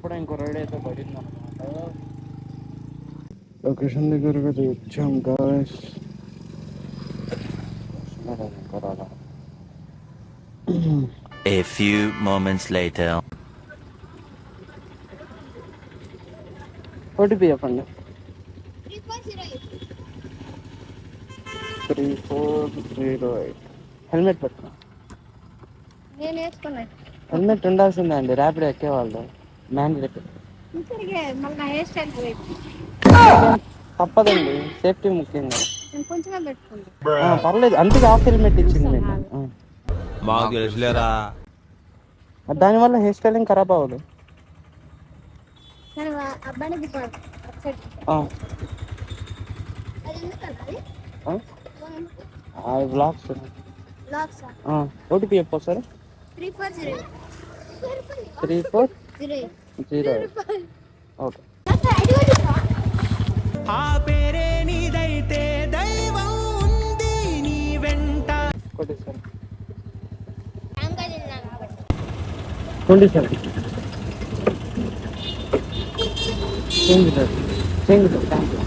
అప్పుడే ఇంకో రైడ్ అయితే పడింది అనమాట. లొకేషన్ దగ్గరకు వచ్చాం guys. A few moments later. OTP చెప్పండి. 3408. హెల్మెట్ పెట్టుకో. నేను వేసుకున్నా. హెల్మెట్ ఉండాల్సిందే అండి ర్యాపిడ్ ఎక్కేవాళ్ళు. మ్యాండేటరీ. తప్పదండి, సేఫ్టీ ముఖ్యం కదా. కొంచెమే పెట్టుకున్నా. పర్లేదు, అందుకే హాఫ్ హెల్మెట్ ఇచ్చింది మీకు. మాకు తెలుసులేరా. దానివల్ల హెయిర్ స్టైలింగ్ ఖరాబ్ అవ్వదు. బ్లాక్స్. ఓటీపీ చెప్పు సార్. 3408. ఓకే. ఆ పేరే నీదైతే దైవం ఉంది నీ వెంట. కొట్టేసారు. 27. Change sir, thank you.